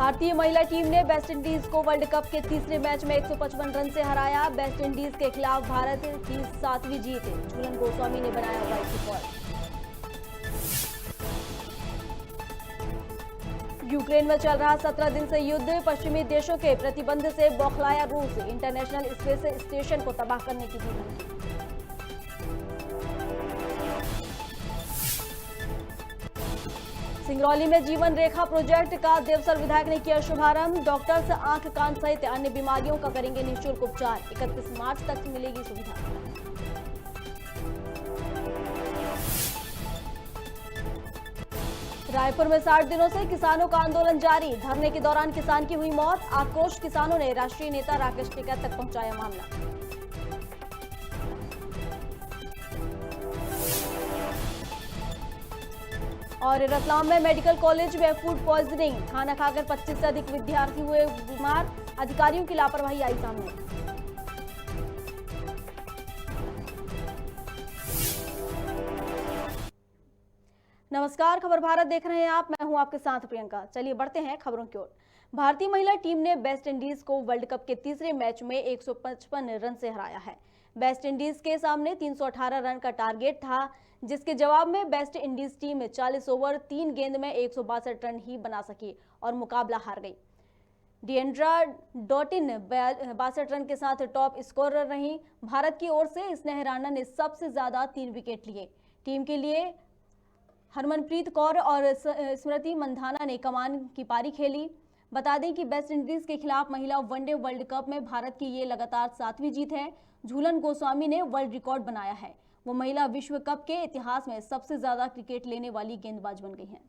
भारतीय महिला टीम ने वेस्टइंडीज को वर्ल्ड कप के तीसरे मैच में 155 रन से हराया। वेस्टइंडीज के खिलाफ भारत की 7वीं जीत। झूलन गोस्वामी ने बनाया वर्ल्ड रिकॉर्ड। यूक्रेन में चल रहा 17 दिन से युद्ध। पश्चिमी देशों के प्रतिबंध से बौखलाया रूस। इंटरनेशनल स्पेस स्टेशन को तबाह करने की दी धमकी। सिंगरौली में जीवन रेखा प्रोजेक्ट का देवसर विधायक ने किया शुभारंभ। डॉक्टर्स आंख कान सहित अन्य बीमारियों का करेंगे निःशुल्क उपचार। 31 मार्च तक मिलेगी सुविधा। रायपुर में 60 दिनों से किसानों का आंदोलन जारी। धरने के दौरान किसान की हुई मौत। आक्रोश किसानों ने राष्ट्रीय नेता राकेश टिकैत तक पहुंचाया मामला। और रतलाम में मेडिकल कॉलेज में फूड पॉइजनिंग। खाना खाकर 25 से अधिक विद्यार्थी हुए बीमार। अधिकारियों की लापरवाही आई सामने। नमस्कार, खबर भारत देख रहे हैं आप। मैं हूं आपके साथ प्रियंका। चलिए बढ़ते हैं खबरों की ओर। भारतीय महिला टीम ने वेस्ट इंडीज को वर्ल्ड कप के तीसरे मैच में 155 रन से हराया है। वेस्ट इंडीज के सामने 318 रन का टारगेट था, जिसके जवाब में वेस्ट इंडीज टीम 40 ओवर 3 गेंद में 162 रन ही बना सकी और मुकाबला हार गई। डिएंड्रा डॉटिन 62 रन के साथ टॉप स्कोरर रही। भारत की ओर से स्नेह राणा ने सबसे ज्यादा 3 विकेट लिए। टीम के लिए हरमनप्रीत कौर और स्मृति मंधाना ने कमान की पारी खेली। बता दें कि वेस्ट इंडीज के खिलाफ महिला वनडे वर्ल्ड कप में भारत की ये लगातार 7वीं जीत है। झूलन गोस्वामी ने वर्ल्ड रिकॉर्ड बनाया है। वो महिला विश्व कप के इतिहास में सबसे ज्यादा क्रिकेट लेने वाली गेंदबाज बन गई हैं।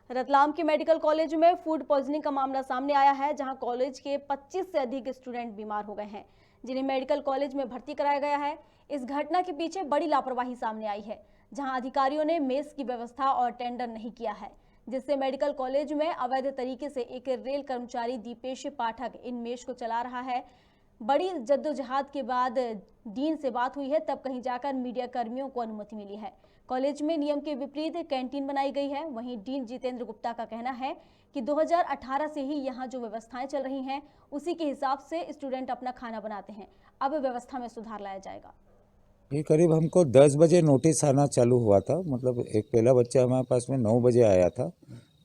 रतलाम के मेडिकल कॉलेज में फूड पॉइजनिंग का मामला सामने आया है, जहां कॉलेज के 25 से अधिक स्टूडेंट बीमार हो गए हैं, जिन्हें मेडिकल कॉलेज में भर्ती कराया गया है। इस घटना के पीछे बड़ी लापरवाही सामने आई है, जहां अधिकारियों ने मेस की व्यवस्था और टेंडर नहीं किया है, जिससे मेडिकल कॉलेज में अवैध तरीके से एक रेल कर्मचारी दीपेश पाठक इन मेस को चला रहा है। बड़ी जद्दोजहद के बाद डीन से बात हुई है, तब कहीं जाकर मीडिया कर्मियों को अनुमति मिली है। कॉलेज में नियम के विपरीत कैंटीन बनाई गई है। वहीं डीन जितेंद्र गुप्ता का कहना है कि 2018 से ही यहाँ जो व्यवस्थाएं चल रही हैं, उसी के हिसाब से स्टूडेंट अपना खाना बनाते हैं। अब व्यवस्था में सुधार लाया जाएगा। ये करीब हमको 10 बजे नोटिस आना चालू हुआ था। मतलब एक पहला बच्चा हमारे पास में 9 बजे आया था,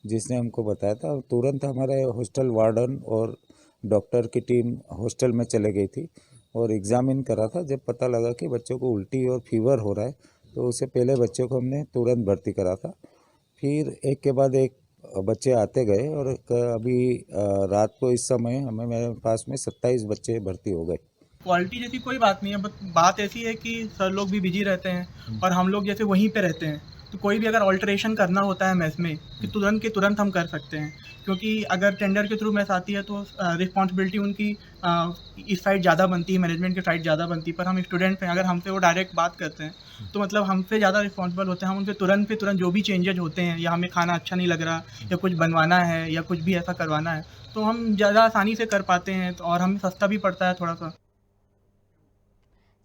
जिसने हमको बताया था। और तुरंत हमारे हॉस्टल वार्डन और डॉक्टर की टीम हॉस्टल में चले गई थी और एग्जामिन करा था। जब पता लगा कि बच्चों को उल्टी और फीवर हो रहा है, तो उससे पहले बच्चों को हमने तुरंत भर्ती करा था। फिर एक के बाद एक बच्चे आते गए और अभी रात को इस समय मेरे पास में 27 बच्चे भर्ती हो गए। क्वालिटी जैसी कोई बात नहीं है, बट बात ऐसी है कि सर लोग भी बिजी रहते हैं और हम लोग जैसे वहीं पे रहते हैं, तो कोई भी अगर ऑल्टरेशन करना होता है मैथ में कि तुरंत के तुरंत हम कर सकते हैं। क्योंकि अगर टेंडर के थ्रू मैथ आती है तो रिस्पॉन्सिबिलिटी उनकी इस साइड ज़्यादा बनती है, मैनेजमेंट की साइड ज़्यादा बनती है। पर हम स्टूडेंट हैं, अगर हमसे वो डायरेक्ट बात करते हैं तो मतलब हमसे ज़्यादा रिस्पॉन्सिबल होते हैं। हम उनसे तुरंत पे तुरंत जो भी चेंजेज होते हैं, या हमें खाना अच्छा नहीं लग रहा, या कुछ बनवाना है, या कुछ भी ऐसा करवाना है, तो हम ज़्यादा आसानी से कर पाते हैं और हमें सस्ता भी पड़ता है थोड़ा सा।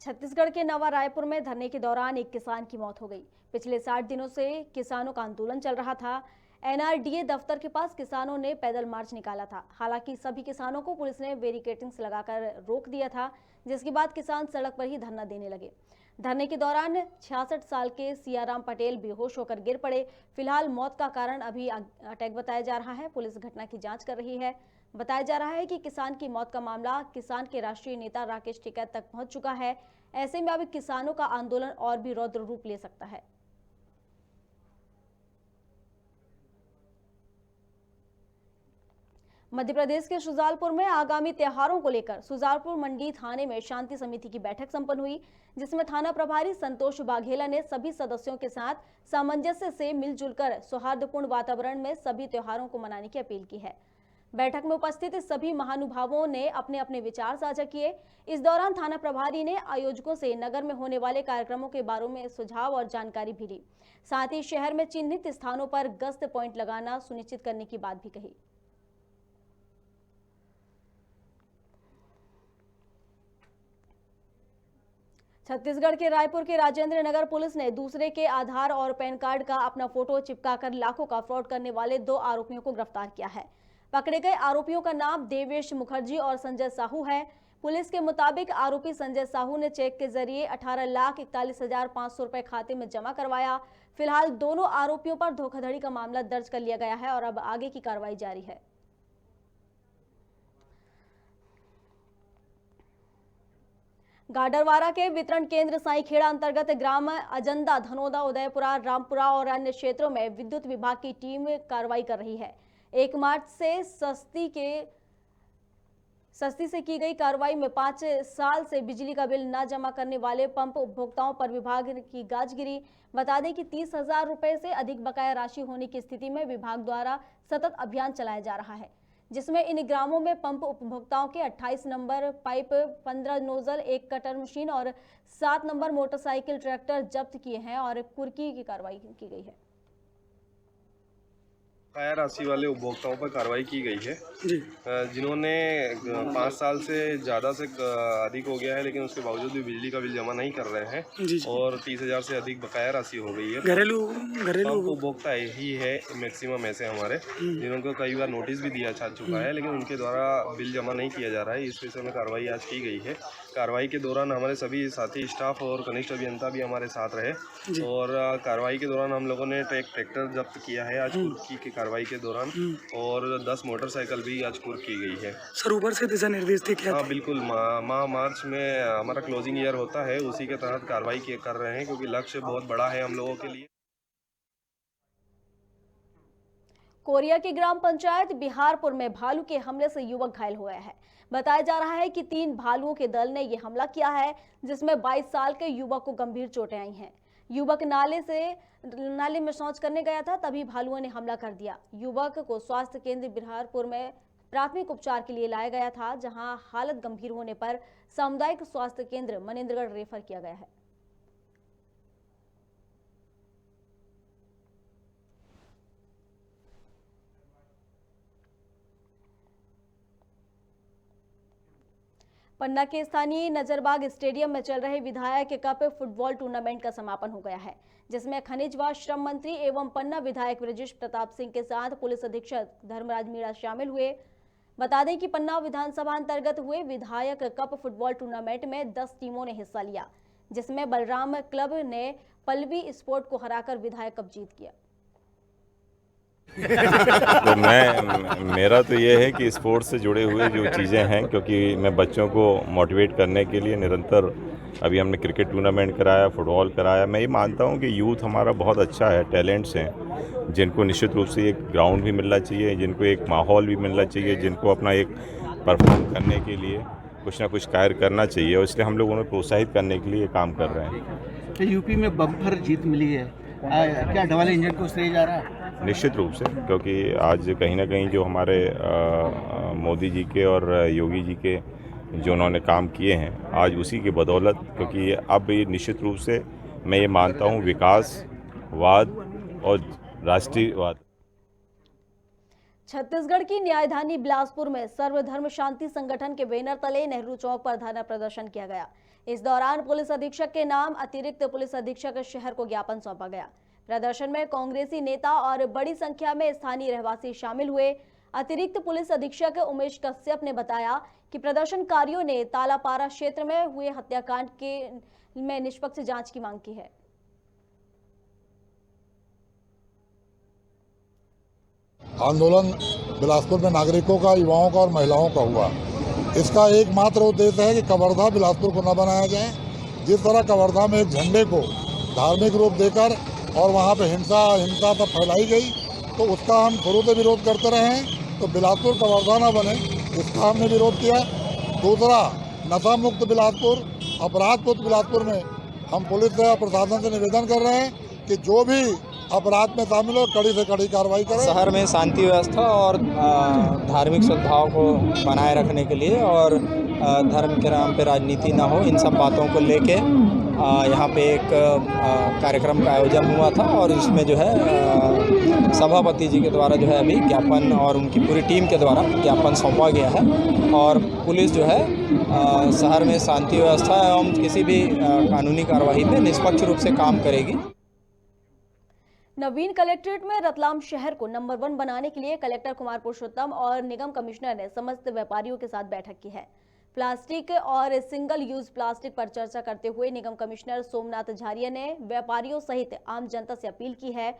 छत्तीसगढ़ के नवा रायपुर में धरने के दौरान एक किसान की मौत हो गई। पिछले 60 दिनों से किसानों का आंदोलन चल रहा था। एनआरडीए दफ्तर के पास किसानों ने पैदल मार्च निकाला था। हालांकि सभी किसानों को पुलिस ने बैरिकेडिंग्स लगाकर रोक दिया था, जिसके बाद किसान सड़क पर ही धरना देने लगे। धरने के दौरान 66 साल के सियाराम पटेल बेहोश होकर गिर पड़े। फिलहाल मौत का कारण अभी अटैक बताया जा रहा है। पुलिस घटना की जांच कर रही है। बताया जा रहा है कि किसान की मौत का मामला किसान के राष्ट्रीय नेता राकेश टिकैत तक पहुंच चुका है। ऐसे में अब किसानों का आंदोलन और भी रौद्र रूप ले सकता है। मध्य प्रदेश के शुजालपुर में आगामी त्योहारों को लेकर शुजालपुर मंडी थाने में शांति समिति की बैठक संपन्न हुई, जिसमें थाना प्रभारी संतोष बाघेला ने सभी सदस्यों के साथ सामंजस्य से मिलजुल कर सौहार्दपूर्ण वातावरण में सभी त्योहारों को मनाने की अपील की है। बैठक में उपस्थित सभी महानुभावों ने अपने अपने विचार साझा किए। इस दौरान थाना प्रभारी ने आयोजकों से नगर में होने वाले कार्यक्रमों के बारे में सुझाव और जानकारी भी ली। साथ ही शहर में चिन्हित स्थानों पर गश्त पॉइंट लगाना सुनिश्चित करने की बात भी कही। छत्तीसगढ़ के रायपुर के राजेंद्र नगर पुलिस ने दूसरे के आधार और पैन कार्ड का अपना फोटो चिपकाकर लाखों का फ्रॉड करने वाले 2 आरोपियों को गिरफ्तार किया है। पकड़े गए आरोपियों का नाम देवेश मुखर्जी और संजय साहू है। पुलिस के मुताबिक आरोपी संजय साहू ने चेक के जरिए 18,41,500 रुपए खाते में जमा करवाया। फिलहाल दोनों आरोपियों पर धोखाधड़ी का मामला दर्ज कर लिया गया है और अब आगे की कार्रवाई जारी है। गाडरवारा के वितरण केंद्र साईखेड़ा अंतर्गत ग्राम अजंदा, धनोदा, उदयपुरा, रामपुरा और अन्य क्षेत्रों में विद्युत विभाग की टीम कार्रवाई कर रही है। 1 मार्च से सस्ती से की गई कार्रवाई में 5 साल से बिजली का बिल न जमा करने वाले पंप उपभोक्ताओं पर विभाग की गाज गिरी। बता दें कि 30,000 रुपए से अधिक बकाया राशि होने की स्थिति में विभाग द्वारा सतत अभियान चलाया जा रहा है, जिसमें इन ग्रामों में पंप उपभोक्ताओं के 28 number pipe, 15 nozzle, 1 cutter machine और 7 नंबर मोटरसाइकिल ट्रैक्टर जब्त किए हैं और कुर्की की कार्रवाई की गई है। बकाया राशि वाले उपभोक्ताओं पर कार्रवाई की गई है जिन्होंने 5 साल से ज़्यादा से अधिक हो गया है, लेकिन उसके बावजूद भी बिजली का बिल जमा नहीं कर रहे हैं और 30,000 से अधिक बकाया राशि हो गई है। घरेलू उपभोक्ता ही है मैक्सिमम ऐसे हमारे, जिनको कई बार नोटिस भी दिया जा चुका है, लेकिन उनके द्वारा बिल जमा नहीं किया जा रहा है। इस विषय में कार्रवाई आज की गई है। कार्रवाई के दौरान हमारे सभी साथी स्टाफ और कनिष्ठ अभियंता भी हमारे साथ रहे और कार्रवाई के दौरान हम लोगों ने ट्रैक्टर जब्त किया है आज कुर्की की कार्रवाई के दौरान और 10 मोटरसाइकिल भी आज कुर्क की गई है। सर, ऊपर से दिशा निर्देश थे क्या? हाँ बिल्कुल, मार्च में हमारा क्लोजिंग ईयर होता है, उसी के तहत कार्रवाई कर रहे हैं क्योंकि लक्ष्य बहुत बड़ा है हम लोगों के लिए। कोरिया की ग्राम पंचायत बिहारपुर में भालू के हमले से युवक घायल हुआ है। बताया जा रहा है कि 3 भालुओं के दल ने यह हमला किया है, जिसमें 22 साल के युवक को गंभीर चोटें आई हैं। युवक नाले में शौच करने गया था, तभी भालुओं ने हमला कर दिया। युवक को स्वास्थ्य केंद्र बिहारपुर में प्राथमिक उपचार के लिए लाया गया था, जहां हालत गंभीर होने पर सामुदायिक स्वास्थ्य केंद्र मनेंद्रगढ़ रेफर किया गया है। पन्ना के स्थानीय नजरबाग स्टेडियम में चल रहे विधायक कप फुटबॉल टूर्नामेंट का समापन हो गया है, जिसमें खनिज व श्रम मंत्री एवं पन्ना विधायक ब्रजेश प्रताप सिंह के साथ पुलिस अधीक्षक धर्मराज मीणा शामिल हुए। बता दें कि पन्ना विधानसभा अंतर्गत हुए विधायक कप फुटबॉल टूर्नामेंट में 10 टीमों ने हिस्सा लिया, जिसमें बलराम क्लब ने पल्लवी स्पोर्ट को हराकर विधायक कप जीत किया। तो मेरा तो ये है कि स्पोर्ट्स से जुड़े हुए जो चीज़ें हैं, क्योंकि मैं बच्चों को मोटिवेट करने के लिए निरंतर अभी हमने क्रिकेट टूर्नामेंट कराया, फुटबॉल कराया। मैं ये मानता हूँ कि यूथ हमारा बहुत अच्छा है, टैलेंट्स हैं, जिनको निश्चित रूप से एक ग्राउंड भी मिलना चाहिए, जिनको एक माहौल भी मिलना चाहिए, जिनको अपना एक परफॉर्म करने के लिए कुछ ना कुछ कार्य करना चाहिए और इसलिए हम लोग उन्हें प्रोत्साहित करने के लिए काम कर रहे हैं। तो यूपी में बम्पर जीत मिली है, क्या डबल इंजन को श्रेय जा रहा है? निश्चित रूप से, क्योंकि आज कहीं ना कहीं जो हमारे मोदी जी के और योगी जी के जो उन्होंने काम किए हैं, आज उसी की बदौलत, क्योंकि अब ये निश्चित रूप से मैं ये मानता हूँ विकासवाद और राष्ट्रीयवाद। छत्तीसगढ़ की न्यायधानी बिलासपुर में सर्वधर्म शांति संगठन के बैनर तले नेहरू चौक पर धरना प्रदर्शन किया गया। इस दौरान पुलिस अधीक्षक के नाम अतिरिक्त पुलिस अधीक्षक शहर को ज्ञापन सौंपा गया। प्रदर्शन में कांग्रेसी नेता और बड़ी संख्या में स्थानीय रहवासी शामिल हुए। अतिरिक्त पुलिस अधीक्षक उमेश कश्यप ने बताया कि प्रदर्शनकारियों ने तालापारा क्षेत्र में हुए हत्याकांड में निष्पक्ष जांच की मांग की है। आंदोलन बिलासपुर में नागरिकों का, युवाओं का और महिलाओं का हुआ। इसका एकमात्र उद्देश्य है कि कवर्धा बिलासपुर को न बनाया जाए। जिस तरह कवर्धा में एक झंडे को धार्मिक रूप देकर और वहाँ पे हिंसा तब फैलाई गई, तो उसका हम शुरू से विरोध करते रहे हैं। तो बिलासपुर कवर्धा न बने, इसका हमने विरोध किया। दूसरा, नशा मुक्त बिलासपुर, अपराध मुक्त बिलासपुर में हम पुलिस से और प्रशासन से निवेदन कर रहे हैं कि जो भी अपराध में शामिल हो कड़ी से कड़ी कार्रवाई करें। शहर में शांति व्यवस्था और धार्मिक सद्भाव को बनाए रखने के लिए और धर्म के नाम पे राजनीति ना हो, इन सब बातों को लेके यहाँ पे एक कार्यक्रम का आयोजन हुआ था और इसमें जो है सभापति जी के द्वारा जो है अभी ज्ञापन और उनकी पूरी टीम के द्वारा ज्ञापन सौंपा गया है और पुलिस जो है शहर में शांति व्यवस्था एवं किसी भी कानूनी कार्रवाई में निष्पक्ष रूप से काम करेगी। नवीन कलेक्ट्रेट में रतलाम शहर को नंबर 1 बनाने के लिए कलेक्टर कुमार पुरुषोत्तम और निगम कमिश्नर ने समस्त व्यापारियों के साथ बैठक की है। प्लास्टिक और सिंगल यूज प्लास्टिक पर चर्चा करते हुए निगम कमिश्नर सोमनाथ झारिया ने व्यापारियों सहित आम जनता से अपील की है।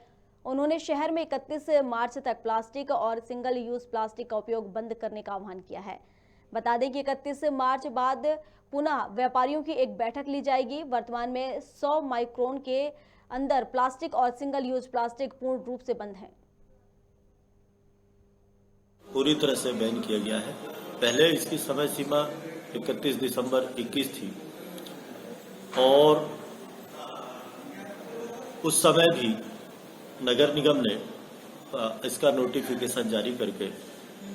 उन्होंने शहर में 31 मार्च तक प्लास्टिक और सिंगल यूज प्लास्टिक का उपयोग बंद करने का आह्वान किया है। बता दें कि 31 मार्च बाद पुनः व्यापारियों की एक बैठक ली जाएगी। वर्तमान में 100 माइक्रोन के अंदर प्लास्टिक और सिंगल यूज प्लास्टिक पूर्ण रूप से बंद है। पूरी तरह से बैन किया गया है। पहले इसकी समय सीमा 31 दिसंबर 21 थी और उस समय भी नगर निगम ने इसका नोटिफिकेशन जारी करके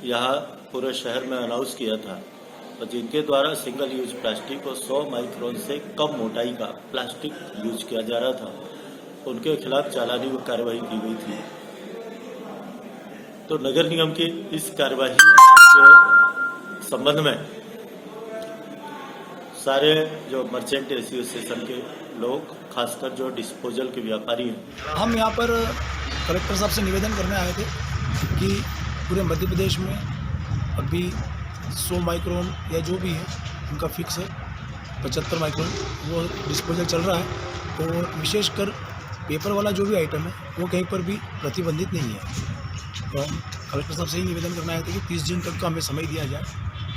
यहाँ पूरे शहर में अनाउंस किया था और जिनके द्वारा सिंगल यूज प्लास्टिक और 100 माइक्रोन से कम मोटाई का प्लास्टिक यूज किया जा रहा था, उनके खिलाफ चालानी कार्रवाई की गई थी। तो नगर निगम की इस कार्रवाई के संबंध में सारे जो मर्चेंट एसोसिएशन के लोग, खासकर जो डिस्पोजल के व्यापारी हैं, हम यहाँ पर कलेक्टर साहब से निवेदन करने आए थे कि पूरे मध्य प्रदेश में अभी 100 माइक्रोन या जो भी है उनका फिक्स है, 75 माइक्रोन वो डिस्पोजल चल रहा है और विशेषकर पेपर वाला जो भी आइटम है वो कहीं पर भी प्रतिबंधित नहीं है। तो हम कलेक्टर साहब से ही निवेदन करना है कि 30 जून तक का हमें समय दिया जाए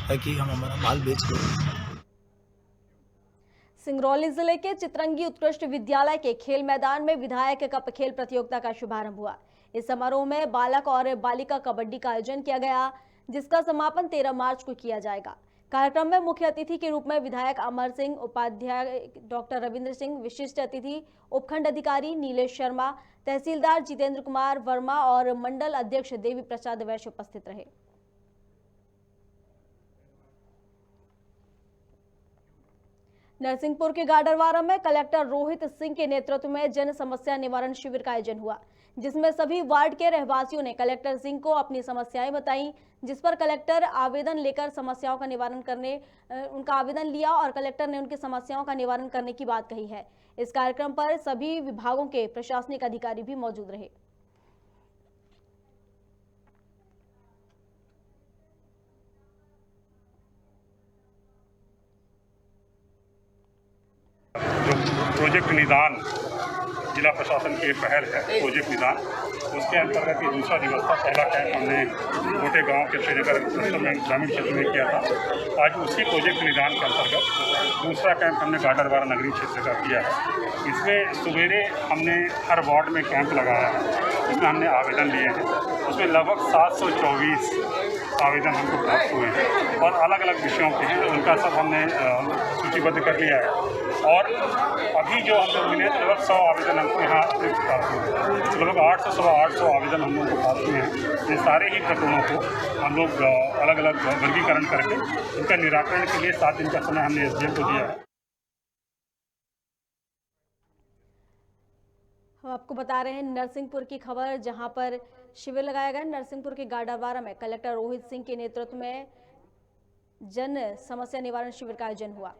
ताकि हम हमारा माल बेच करें। सिंगरौली जिले के चितरंगी उत्कृष्ट विद्यालय के खेल मैदान में विधायक कप खेल प्रतियोगिता का शुभारंभ हुआ। इस समारोह में बालक और बालिका कबड्डी का आयोजन किया गया, जिसका समापन 13 मार्च को किया जाएगा। कार्यक्रम में मुख्य अतिथि के रूप में विधायक अमर सिंह, उपाध्याय डॉक्टर रविंद्र सिंह, विशिष्ट अतिथि उपखंड अधिकारी नीलेश शर्मा, तहसीलदार जितेंद्र कुमार वर्मा और मंडल अध्यक्ष देवी प्रसाद वैश्य उपस्थित रहे। नरसिंहपुर के गाडरवारा में कलेक्टर रोहित सिंह के नेतृत्व में जन समस्या निवारण शिविर का आयोजन हुआ, जिसमें सभी वार्ड के रहवासियों ने कलेक्टर सिंह को अपनी समस्याएं बताई, जिस पर कलेक्टर आवेदन लेकर समस्याओं का निवारण करने उनका आवेदन लिया और कलेक्टर ने उनकी समस्याओं का निवारण करने की बात कही है। इस कार्यक्रम पर सभी विभागों के प्रशासनिक अधिकारी भी मौजूद रहे। जो प्रोजेक्ट निदान जिला प्रशासन की पहल है, प्रोजेक्ट निदान, उसके अंतर्गत ये दूसरा दिवस था। पहला कैंप हमने छोटे गांव के श्रीनगर ग्रामीण क्षेत्र में किया था। आज उसी प्रोजेक्ट निदान के अंतर्गत दूसरा कैंप हमने गाडरवारा नगरीय क्षेत्र का किया है। इसमें सवेरे हमने हर वार्ड में कैंप लगाया है, इसमें हमने आवेदन लिए हैं। उसमें लगभग 724 आवेदन हमको प्राप्त हुए हैं और अलग अलग विषयों के हैं, उनका सब हमने सूचीबद्ध कर लिया है। और अभी जो हम लोग मिले लगभग 100 आवेदन हमको यहाँ प्राप्त हुए हैं। लगभग 800 सवा 800 आवेदन हम लोग को प्राप्त हुए हैं। ये सारे ही प्रकरणों को हम लोग अलग अलग वर्गीकरण करके उनका निराकरण के लिए 7 दिन का समय हमने एसडीएम को दिया है। हम आपको बता रहे हैं नरसिंहपुर की खबर, जहां पर शिविर लगाया गया। नरसिंहपुर के गाडरवारा में कलेक्टर रोहित सिंह के नेतृत्व में जन समस्या निवारण शिविर का आयोजन हुआ।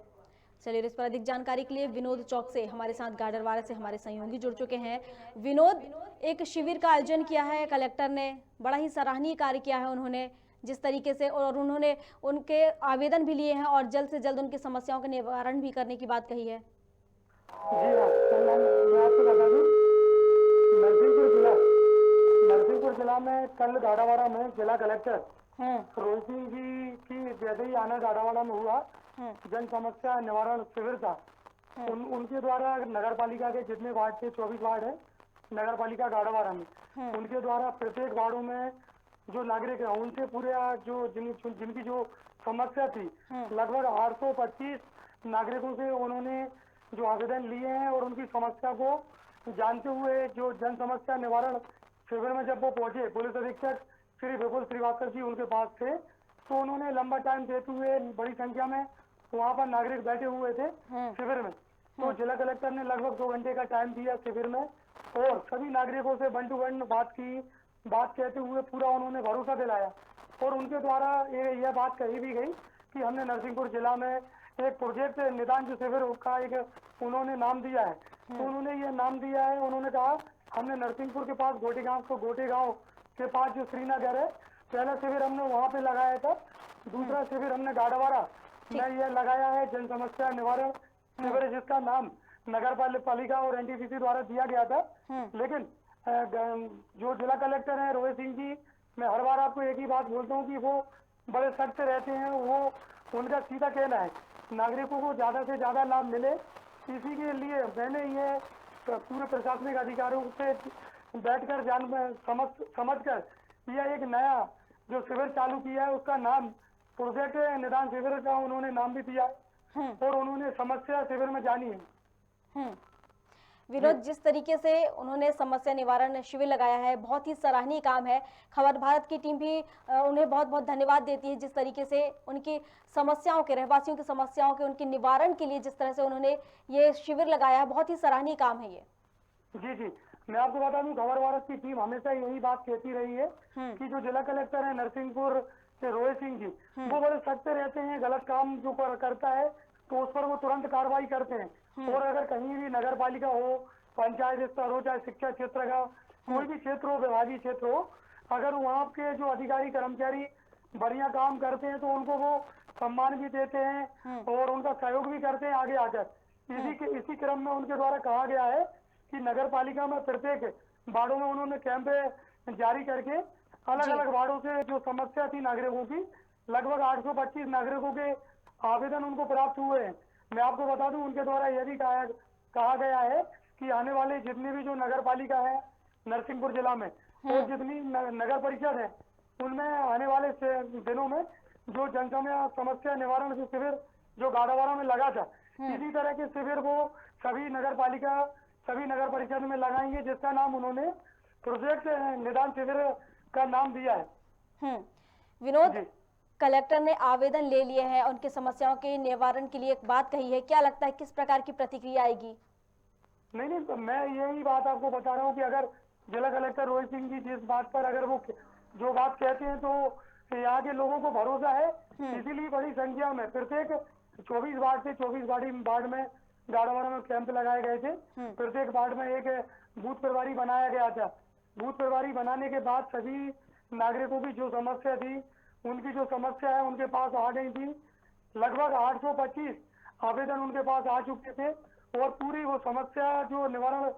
चलिए इस पर अधिक जानकारी के लिए विनोद चौक से हमारे साथ गाडरवारा से हमारे सहयोगी जुड़ चुके हैं। विनोद, एक शिविर का आयोजन किया है कलेक्टर ने, बड़ा ही सराहनीय कार्य किया है उन्होंने जिस तरीके से, और उन्होंने उनके आवेदन भी लिए हैं और जल्द से जल्द उनकी समस्याओं का निवारण भी करने की बात कही है। जी हाँ, मैं आपको बता दूं, नरसिंहपुर जिला में कल गाडावाड़ा में जिला कलेक्टर रोहित सिंह जी की जैसे ही आना गाडावाड़ा में हुआ, जन समस्या निवारण शिविर था। उनके द्वारा नगर पालिका के जितने वार्ड थे, 24 वार्ड है नगर पालिका गाडावाड़ा में, उनके द्वारा प्रत्येक वार्डों में जो नागरिक है उनसे पूरे जो जिनकी जो समस्या थी, लगभग 825 नागरिकों से उन्होंने जो आवेदन लिए हैं और उनकी समस्या को जानते हुए जो जन समस्या निवारण शिविर में जब वो पहुंचे, पुलिस अधीक्षक श्री विपुल श्रीवास्तव जी उनके पास थे, तो उन्होंने लंबा टाइम देते हुए बड़ी संख्या में वहाँ पर नागरिक बैठे हुए थे शिविर में, तो जिला कलेक्टर ने लगभग 2 घंटे का टाइम दिया शिविर में और सभी नागरिकों से 1 to 1 बात कहते हुए पूरा उन्होंने भरोसा दिलाया और उनके द्वारा यह बात कही भी गई कि हमने नरसिंहपुर जिला में एक प्रोजेक्ट निदान शिविर का एक उन्होंने नाम दिया है। तो उन्होंने ये नाम दिया है, उन्होंने कहा हमने नरसिंहपुर के पास गोटे गांव के पास जो श्रीनगर है, पहला शिविर हमने वहाँ पे लगाया था, दूसरा शिविर हमने गाड़ावाड़ा में ये लगाया है जन समस्या निवारण शिविर, जिसका नाम नगर पालिका और एनटीपीसी द्वारा दिया गया था। लेकिन जो जिला कलेक्टर हैं रोहित सिंह जी, मैं हर बार आपको एक ही बात बोलता हूँ कि वो बड़े सख्त रहते हैं। वो उनका सीधा कहना है नागरिकों को ज़्यादा से ज़्यादा लाभ मिले, इसी के लिए मैंने ये पूरे प्रशासनिक अधिकारियों से बैठकर समझकर यह एक नया जो शिविर चालू किया है उसका नाम प्रोजेक्ट निदान शिविर का उन्होंने नाम भी दिया और उन्होंने समस्या शिविर में जानी है। विनोद, जिस तरीके से उन्होंने समस्या निवारण शिविर लगाया है, बहुत ही सराहनीय काम है। खबर भारत की टीम भी उन्हें बहुत बहुत धन्यवाद देती है। जिस तरीके से उनकी समस्याओं के, रहवासियों की समस्याओं के, उनके निवारण के लिए जिस तरह से उन्होंने ये शिविर लगाया है, बहुत ही सराहनीय काम है ये। जी, मैं आपको बता दूं, खबर भारत की टीम हमेशा यही बात कहती रही है कि जो जिला कलेक्टर है नरसिंहपुर के रोहित सिंह जी, वो बड़े सख्त रहते हैं। गलत काम जो करता है तो उस पर वो तुरंत कार्रवाई करते हैं। और अगर कहीं भी नगर पालिका हो, पंचायत स्तर हो, चाहे शिक्षा क्षेत्र का कोई भी क्षेत्र हो, विभागीय क्षेत्र हो, अगर वहाँ के जो अधिकारी कर्मचारी बढ़िया काम करते हैं तो उनको वो सम्मान भी देते हैं और उनका सहयोग भी करते हैं आगे आकर। इसी क्रम में उनके द्वारा कहा गया है कि नगर पालिका में प्रत्येक वार्डों में उन्होंने कैंप जारी करके अलग अलग वार्डों से जो समस्या थी नागरिकों की, लगभग 825 नागरिकों के आवेदन उनको प्राप्त हुए हैं। मैं आपको बता दूं, उनके द्वारा यह भी कहा गया है कि आने वाले जितनी भी जो नगर पालिका है नरसिंहपुर जिला में और जितनी नगर परिषद है, उनमें आने वाले दिनों में जो समस्या निवारण शिविर जो गाड़ावाड़ा में लगा था, इसी तरह के शिविर वो सभी नगर परिषद में लगाएंगे, जिसका नाम उन्होंने प्रोजेक्ट निदान शिविर का नाम दिया है। विनोद, कलेक्टर ने आवेदन ले लिए हैं, उनकी समस्याओं के निवारण के लिए एक बात कही है, क्या लगता है किस प्रकार की प्रतिक्रिया आएगी? नहीं, मैं यही बात आपको बता रहा हूँ कि अगर जिला कलेक्टर रोहित सिंह जी जिस बात पर अगर वो जो बात कहते हैं तो यहाँ के लोगों को भरोसा है, इसीलिए बड़ी संख्या में प्रत्येक 24 वार्ड से 24 वार्ड में गाड़ावाड़ा में कैंप लगाए गए थे। प्रत्येक वार्ड में एक बूथ प्रभारी बनाया गया था। बूथ प्रभारी बनाने के बाद सभी नागरिकों की जो समस्या थी, उनकी जो समस्या है उनके पास आ गई थी। लगभग 825 आवेदन उनके पास आ चुके थे और पूरी वो समस्या जो निवारण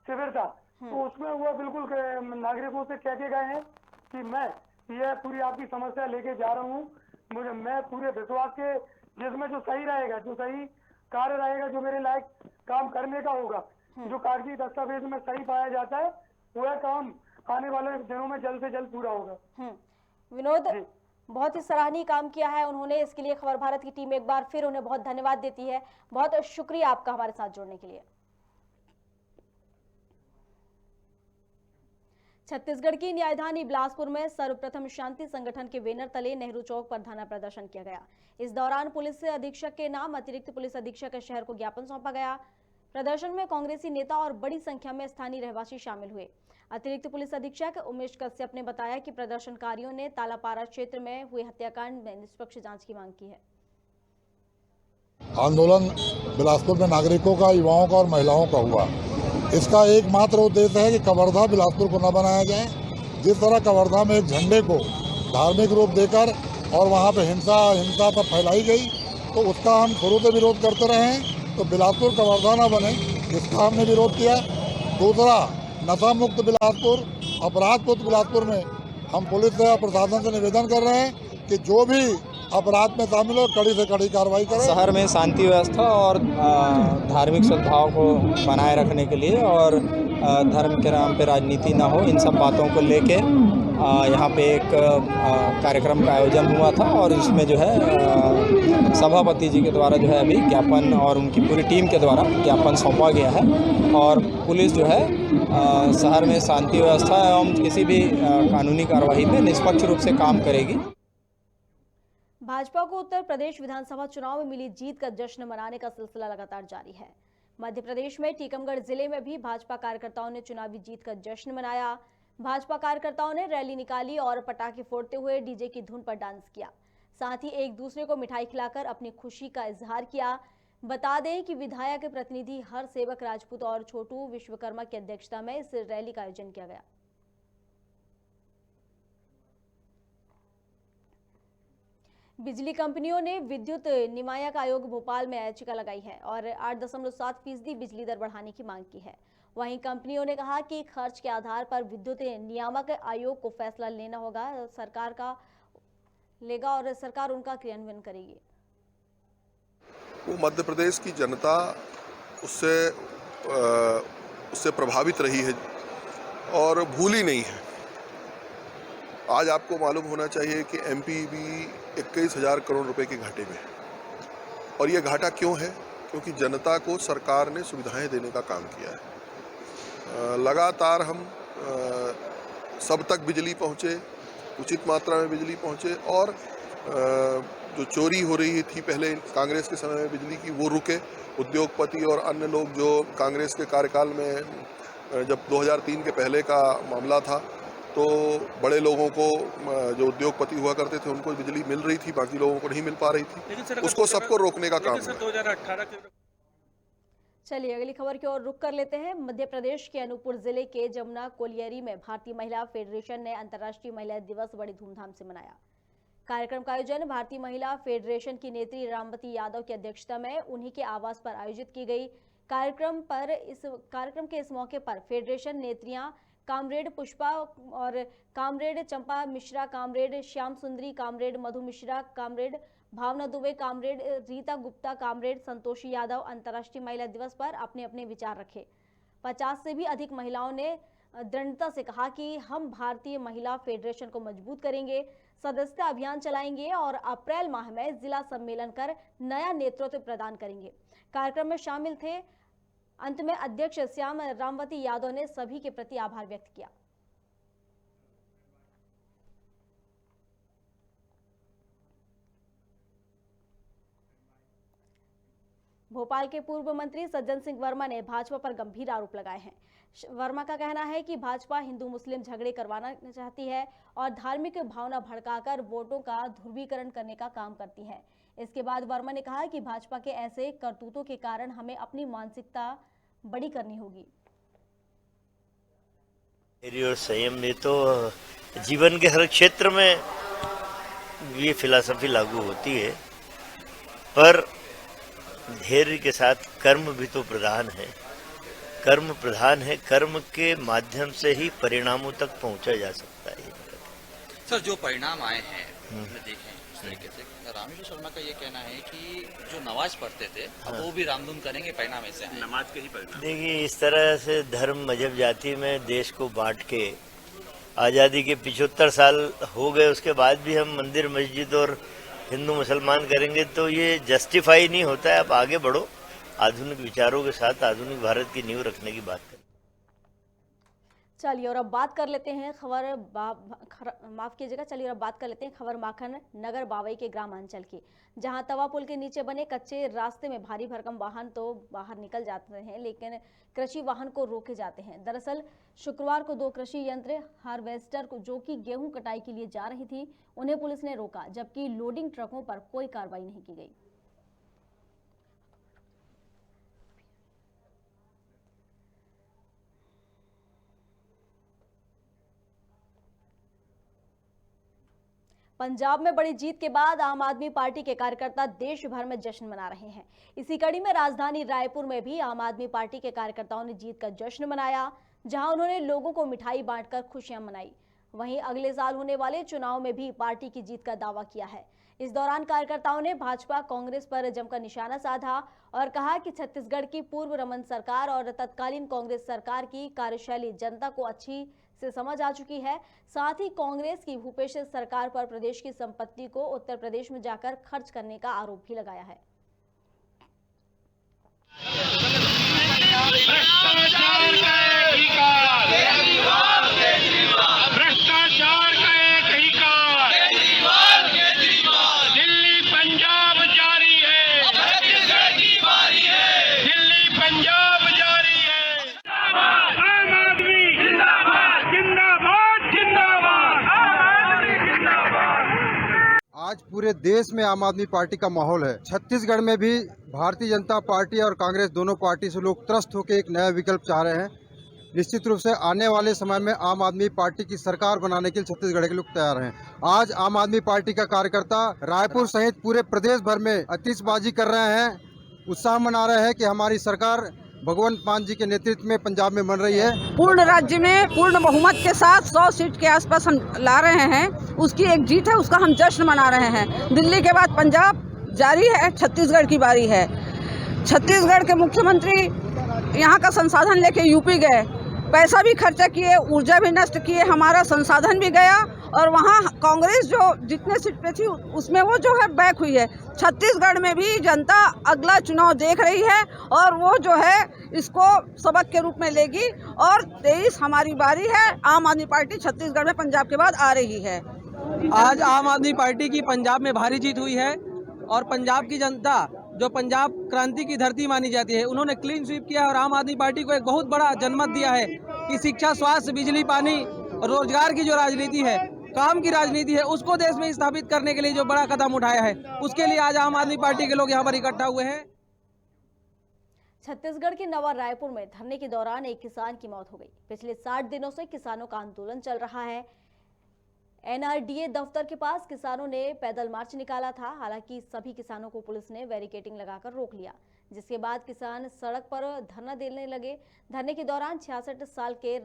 शिविर था तो उसमें वो बिल्कुल नागरिकों से कह के गए हैं कि मैं ये पूरी आपकी समस्या लेके जा रहा हूँ। मैं पूरे विश्वास के जिसमें जो सही रहेगा, जो सही कार्य रहेगा, जो मेरे लायक काम करने का होगा, जो कागजी दस्तावेज में सही पाया जाता है, वह काम आने वाले दिनों में जल्द से जल्द पूरा होगा। विनोद, बहुत ही सराहनीय काम किया है उन्होंने, इसके लिए खबर भारत की टीम एक बार फिर उन्हें बहुत धन्यवाद देती है। बहुत शुक्रिया आपका हमारे साथ जुड़ने के लिए। छत्तीसगढ़ की न्यायधानी बिलासपुर में सर्वप्रथम शांति संगठन के बैनर तले नेहरू चौक पर धरना प्रदर्शन किया गया। इस दौरान पुलिस अधीक्षक के नाम अतिरिक्त पुलिस अधीक्षक शहर को ज्ञापन सौंपा गया। प्रदर्शन में कांग्रेसी नेता और बड़ी संख्या में स्थानीय रहवासी शामिल हुए। अतिरिक्त पुलिस अधीक्षक उमेश कश्यप ने बताया कि प्रदर्शनकारियों ने तालापारा क्षेत्र में हुए हत्याकांड में निष्पक्ष जांच की मांग की है। आंदोलन बिलासपुर में नागरिकों का, युवाओं का और महिलाओं का हुआ। इसका एकमात्र उद्देश्य है कि कवर्धा बिलासपुर को न बनाया जाए। जिस तरह कवर्धा में एक झंडे को धार्मिक रूप देकर और वहाँ पे हिंसा पर फैलाई गई, तो उसका हम शुरू से विरोध करते रहे हैं। तो बिलासपुर कवर्धा न बने, इसका हमने विरोध किया। दूसरा, नशा मुक्त बिलासपुर, अपराध मुक्त बिलासपुर में हम पुलिस और प्रशासन से निवेदन कर रहे हैं कि जो भी अपराध में शामिल हो, कड़ी से कड़ी कार्रवाई करें। शहर में शांति व्यवस्था और धार्मिक सद्भाव को बनाए रखने के लिए और धर्म के नाम पे राजनीति ना हो, इन सब बातों को लेके यहाँ पे एक कार्यक्रम का आयोजन हुआ था और इसमें जो है सभापति जी के द्वारा जो है अभी ज्ञापन और उनकी पूरी टीम के द्वारा ज्ञापन सौंपा गया है और पुलिस जो है शहर में शांति व्यवस्था एवं किसी भी कानूनी कार्रवाई में निष्पक्ष रूप से काम करेगी। भाजपा को उत्तर प्रदेश विधानसभा चुनाव में मिली जीत का जश्न मनाने का सिलसिला लगातार जारी है। मध्य प्रदेश में टीकमगढ़ जिले में भी भाजपा कार्यकर्ताओं ने चुनावी जीत का जश्न मनाया। भाजपा कार्यकर्ताओं ने रैली निकाली और पटाखे फोड़ते हुए डीजे की धुन पर डांस किया। साथ ही एक दूसरे को मिठाई खिलाकर अपनी खुशी का इजहार किया। बता दें कि विधायक प्रतिनिधि हर सेवक राजपूत और छोटू विश्वकर्मा की अध्यक्षता में इस रैली का आयोजन किया गया। बिजली कंपनियों ने विद्युत नियामक आयोग भोपाल में याचिका लगाई है और 8.7% बिजली दर बढ़ाने की मांग की है। वहीं कंपनियों ने कहा कि खर्च के आधार पर विद्युत नियामक आयोग को फैसला लेना होगा, सरकार का लेगा और सरकार उनका क्रियान्वयन करेगी। वो मध्य प्रदेश की जनता उससे प्रभावित रही है और भूली नहीं है। आज आपको मालूम होना चाहिए कि एमपी भी 21,000 करोड़ रुपए के घाटे में है। और ये घाटा क्यों है? क्योंकि जनता को सरकार ने सुविधाएं देने का काम किया है। लगातार हम सब तक बिजली पहुँचे, उचित मात्रा में बिजली पहुँचे और जो चोरी हो रही थी पहले कांग्रेस के समय में बिजली की, वो रुके। उद्योगपति और अन्य लोग जो कांग्रेस के कार्यकाल में जब 2003 के पहले का मामला था तो बड़े लोगों को, जो उद्योगपति हुआ करते थे, उनको बिजली मिल रही थी, बाकी लोगों को नहीं मिल पा रही थी। उसको सबको रोकने का काम है। 2018 चलिए अगली खबर की ओर रुख कर लेते हैं। मध्य प्रदेश के अनूपपुर जिले के जमुना कोलियरी में भारतीय महिला फेडरेशन ने अंतर्राष्ट्रीय महिला दिवस बड़ी धूमधाम से मनाया। कार्यक्रम का आयोजन भारतीय महिला फेडरेशन की नेत्री रामवती यादव की अध्यक्षता में उन्हीं के आवास पर आयोजित की गई। कार्यक्रम के इस मौके पर फेडरेशन नेत्रियां कामरेड पुष्पा और कामरेड चंपा मिश्रा, कामरेड श्याम सुंदरी, कामरेड मधु मिश्रा, कामरेड भावना दुबे, कामरेड रीता गुप्ता, कामरेड संतोषी यादव अंतर्राष्ट्रीय महिला दिवस पर अपने अपने विचार रखे। 50 से भी अधिक महिलाओं ने दृढ़ता से कहा कि हम भारतीय महिला फेडरेशन को मजबूत करेंगे, सदस्यता अभियान चलाएंगे और अप्रैल माह में जिला सम्मेलन कर नया नेतृत्व प्रदान करेंगे। कार्यक्रम में शामिल थे। अंत में अध्यक्ष श्याम रामवती यादव ने सभी के प्रति आभार व्यक्त किया। भोपाल के पूर्व मंत्री सज्जन सिंह वर्मा ने भाजपा पर गंभीर आरोप लगाए हैं। वर्मा का कहना है कि भाजपा हिंदू मुस्लिम झगड़े करवाना चाहती है और धार्मिक भावना भड़काकर वोटों का ध्रुवीकरण करने का काम करती है। इसके बाद वर्मा ने कहा कि भाजपा के ऐसे करतूतों के कारण हमें अपनी मानसिकता बड़ी करनी होगी। और संयम में तो जीवन के हर क्षेत्र में ये फिलॉसफी लागू होती है, पर धैर्य के साथ कर्म भी तो प्रधान है। कर्म प्रधान है, कर्म के माध्यम से ही परिणामों तक पहुंचा जा सकता है। सर, जो परिणाम आए हैं हमने देखे उस तरीके से, रामेश्वर शर्मा का ये कहना है कि जो नमाज पढ़ते थे अब वो भी रामधुन करेंगे, परिणाम ऐसे हैं। नमाज के ही परिणाम। देखिए, इस तरह से धर्म मजहब जाति में देश को बांट के आज़ादी के 75 साल हो गए, उसके बाद भी हम मंदिर मस्जिद और हिंदू मुसलमान करेंगे तो ये जस्टिफाई नहीं होता है। अब आगे बढ़ो, आधुनिक विचारों के साथ आधुनिक भारत की नींव रखने की बात करें। चलिए और अब बात कर लेते हैं चलिए और अब बात कर लेते हैं खबर माखन नगर बावई के ग्रामांचल की, जहां तवा पुल के नीचे बने कच्चे रास्ते में भारी भरकम वाहन तो बाहर निकल जाते हैं, लेकिन कृषि वाहन को रोके जाते हैं। दरअसल शुक्रवार को 2 कृषि यंत्र हार्वेस्टर जो कि गेहूं कटाई के लिए जा रही थी, उन्हें पुलिस ने रोका, जबकि लोडिंग ट्रकों पर कोई कार्रवाई नहीं की गई। पंजाब में बड़ी जीत के बाद आम आदमी पार्टी के कार्यकर्ता देश भर में जश्न मना रहे हैं। इसी कड़ी में राजधानी रायपुर में भी आम आदमी पार्टी के कार्यकर्ताओं ने जीत का जश्न मनाया, जहां उन्होंने लोगों को मिठाई बांटकर खुशियां मनाई। वहीं अगले साल होने वाले चुनाव में भी पार्टी की जीत का दावा किया है। इस दौरान कार्यकर्ताओं ने भाजपा कांग्रेस पर जमकर निशाना साधा और कहा कि छत्तीसगढ़ की पूर्व रमन सरकार और तत्कालीन कांग्रेस सरकार की कार्यशैली जनता को अच्छी से समझ आ चुकी है। साथ ही कांग्रेस की भूपेश सरकार पर प्रदेश की संपत्ति को उत्तर प्रदेश में जाकर खर्च करने का आरोप भी लगाया है। दिल्ली पंजाब आज पूरे देश में आम आदमी पार्टी का माहौल है। छत्तीसगढ़ में भी भारतीय जनता पार्टी और कांग्रेस दोनों पार्टी से लोग त्रस्त होकर एक नया विकल्प चाह रहे हैं। निश्चित रूप से आने वाले समय में आम आदमी पार्टी की सरकार बनाने के लिए छत्तीसगढ़ के लोग तैयार हैं। आज आम आदमी पार्टी का कार्यकर्ता रायपुर सहित पूरे प्रदेश भर में आतिशबाजी कर रहे हैं, उत्साह मना रहे हैं कि हमारी सरकार भगवंत मान जी के नेतृत्व में पंजाब में बन रही है। पूर्ण राज्य में पूर्ण बहुमत के साथ 100 सीट के आसपास हम ला रहे हैं। उसकी एक जीत है, उसका हम जश्न मना रहे हैं। दिल्ली के बाद पंजाब जारी है, छत्तीसगढ़ की बारी है। छत्तीसगढ़ के मुख्यमंत्री यहाँ का संसाधन लेके यूपी गए, पैसा भी खर्चा किए, ऊर्जा भी नष्ट किए, हमारा संसाधन भी गया और वहाँ कांग्रेस जो जितने सीट पे थी उसमें वो जो है बैक हुई है। छत्तीसगढ़ में भी जनता अगला चुनाव देख रही है और वो जो है इसको सबक के रूप में लेगी और 23 हमारी बारी है। आम आदमी पार्टी छत्तीसगढ़ में पंजाब के बाद आ रही है। आज आम आदमी पार्टी की पंजाब में भारी जीत हुई है और पंजाब की जनता जो पंजाब क्रांति की धरती मानी जाती है, उन्होंने क्लीन स्वीप किया और आम आदमी पार्टी को एक बहुत बड़ा जनमत दिया है कि शिक्षा, स्वास्थ्य, बिजली, पानी, रोजगार की जो राजनीति है, काम की राजनीति है, उसको देश में स्थापित करने के लिए जो बड़ा कदम उठाया है, उसके लिए आज आम आदमी पार्टी के लोग यहाँ पर इकट्ठा हुए हैं। छत्तीसगढ़ के नवा रायपुर में धरने के दौरान एक किसान की मौत हो गई। पिछले 60 दिनों से किसानों का आंदोलन चल रहा है। NRDA दफ्तर के पास किसानों ने पैदल मार्च निकाला था। हालांकि सभी किसानों को पुलिस ने बैरिकेडिंग लगाकर रोक लिया, जिसके बाद किसान सड़क पर धरना देने लगे। धरने के दौरान 66 साल के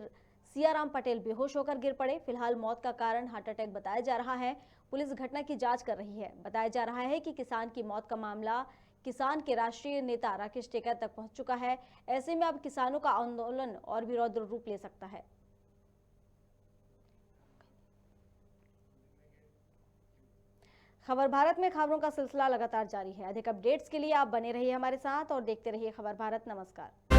सियाराम पटेल बेहोश होकर गिर पड़े। फिलहाल मौत का कारण हार्ट अटैक बताया जा रहा है। पुलिस घटना की जांच कर रही है। बताया जा रहा है कि किसान की मौत का मामला किसान के राष्ट्रीय नेता राकेश टेकायत तक पहुंच चुका है। ऐसे में अब किसानों का आंदोलन और भी रौद्र रूप ले सकता है। खबर भारत में खबरों का सिलसिला लगातार जारी है। अधिक अपडेट्स के लिए आप बने रहिए हमारे साथ और देखते रहिए खबर भारत। नमस्कार।